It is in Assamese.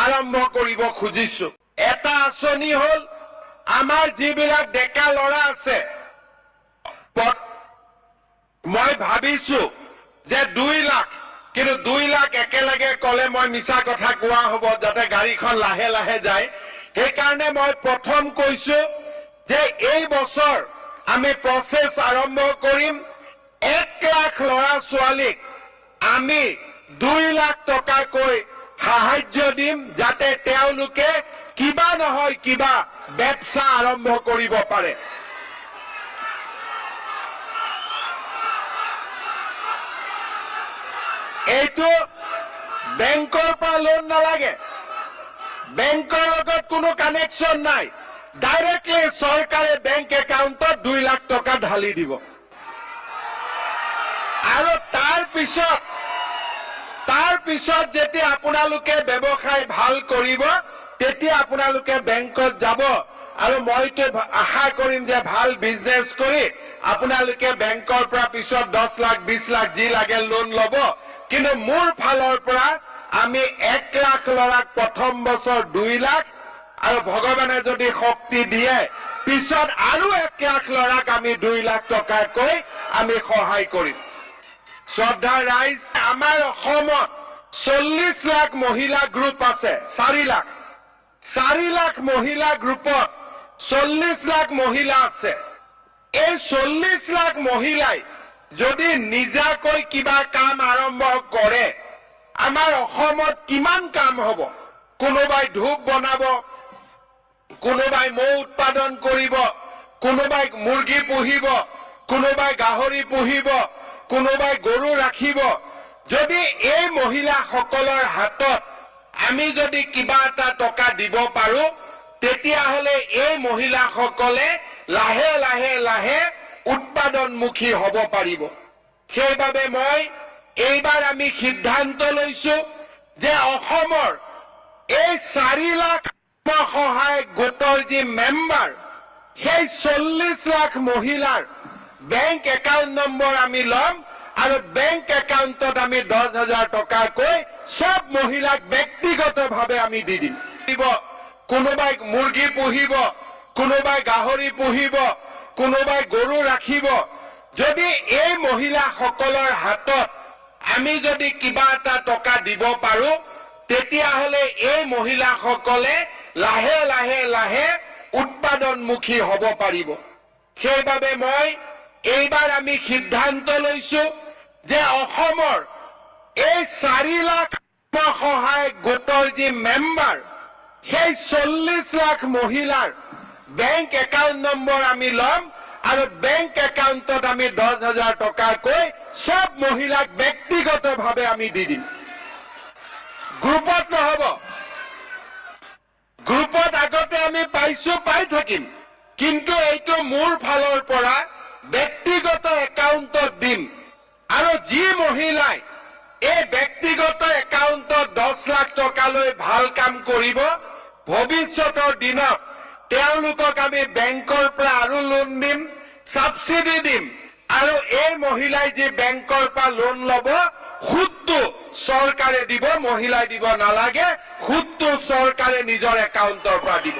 আৰম্ভ কৰিব খুজিছো। এটা আঁচনি হল আমাৰ যিবিলাক ডেকা লৰা আছে, মই ভাবিছো যে 2 লাখ, কিন্তু 2 লাখ একেলগে কলে মই মিছা কথা কোৱা হব, যাতে গাড়ীখন লাহে লাহে যায়। সেইকাৰণে মই প্ৰথম কৈছো যে এই বছৰ আমি প্ৰচেছ আৰম্ভ কৰিম। 1 লাখ লৰা ছোৱালীক আমি 2 লাখ টকাকৈ সাহায্য দিম, যাতে তেওঁলোকে কিবা নহয় কিবা ব্যবসা আৰম্ভ কৰিব পাৰে। এইটো বেংকৰ পৰা লোন নালাগে, বেংকৰ লগত কোনো কানেকশ্যন নাই, ডাইৰেক্টলি চৰকাৰে বেংক একাউণ্টত 2 লাখ টকা ঢালি দিব। আৰু তাৰ পিছত যেতিয়া আপোনালোকে ব্যৱসায় ভাল কৰিব, তেতিয়া আপোনালোকে বেংকত যাব, আৰু মইতো আশা কৰিম যে ভাল বিজনেছ কৰি আপোনালোকে বেংকৰ পৰা পিছত 10 লাখ 20 লাখ যি লাগে লোন ল'ব। কিন্তু মোৰ ফালৰ পৰা আমি 1 লাখ লৰাক প্ৰথম বছৰ 2 লাখ, আৰু ভগৱানে যদি শক্তি দিয়ে পিছত আৰু 1 লাখ লৰাক আমি 2 লাখ টকাকৈ আমি সহায় কৰিম। শ্ৰদ্ধা ৰাইজ, আমাৰ অসমত 40 লাখ মহিলা গ্ৰুপ আছে, 4 লাখ মহিলা গ্ৰুপত 40 লাখ মহিলা আছে। এই 40 লাখ মহিলাই যদি নিজাকৈ কিবা কাম আৰম্ভ কৰে, আমাৰ অসমত কিমান কাম হ'ব? কোনোবাই ধূপ বনাব, কোনোবাই মৌ উৎপাদন কৰিব, কোনোবাই মুৰ্গী পুহিব, কোনোবাই গাহৰি পুহিব, কোনোবাই গৰু ৰাখিব। যদি এই মহিলাসকলৰ হাতত আমি যদি কিবা এটা টকা দিব পাৰো, তেতিয়াহ'লে এই মহিলাসকলে লাহে লাহে লাহে উৎপাদনমুখী হ'ব পাৰিব। সেইবাবে মই এইবাৰ আমি সিদ্ধান্ত লৈছো যে অসমৰ এই 4 লাখ সহায় গোটৰ যি মেম্বাৰ, সেই 40 লাখ মহিলাৰ বেংক একাউণ্ট নম্বৰ আমি ল'ম, আৰু বেংক একাউণ্টত আমি 10,000 টকাকৈ সব মহিলাক ব্যক্তিগতভাৱে আমি দি দিম। কোনোবাই মুৰ্গী পুহিব, কোনোবাই গাহৰি পুহিব, কোনোবাই গৰু ৰাখিব। যদি এই মহিলাসকলৰ হাতত আমি যদি কিবা এটা টকা দিব পাৰো, তেতিয়াহ'লে এই মহিলাসকলে লাহে লাহে লাহে উৎপাদনমুখী হ'ব পাৰিব। সেইবাবে মই এইবাৰ আমি সিদ্ধান্ত লৈছো যে অসমৰ এই 4 লাখ সহায় গোটৰ যি মেম্বাৰ, সেই 40 লাখ মহিলাৰ বেংক একাউণ্ট নম্বৰ আমি ল'ম, আৰু বেংক একাউণ্টত আমি 10,000 টকাকৈ সব মহিলাক ব্যক্তিগতভাৱে আমি দি দিম। গ্ৰুপত নহ'ব, গ্ৰুপত আগতে আমি পাই থাকিম, কিন্তু এইটো মোৰ ফালৰ পৰা ব্যক্তিগত একাউণ্টত দিম। আৰু যি মহিলাই এই ব্যক্তিগত একাউণ্টত 10 লাখ টকালৈ ভাল কাম কৰিব, ভৱিষ্যতৰ দিনত তেওঁলোকক আমি বেংকৰ পৰা আৰু লোন দিম, সাবসিডি দিম, আৰু এই মহিলাই যি বেংকৰ পৰা লোন ল'ব, সুদটো চৰকাৰে দিব, মহিলাই দিব নালাগে, সুদটো চৰকাৰে নিজৰ একাউণ্টৰ পৰা দিব।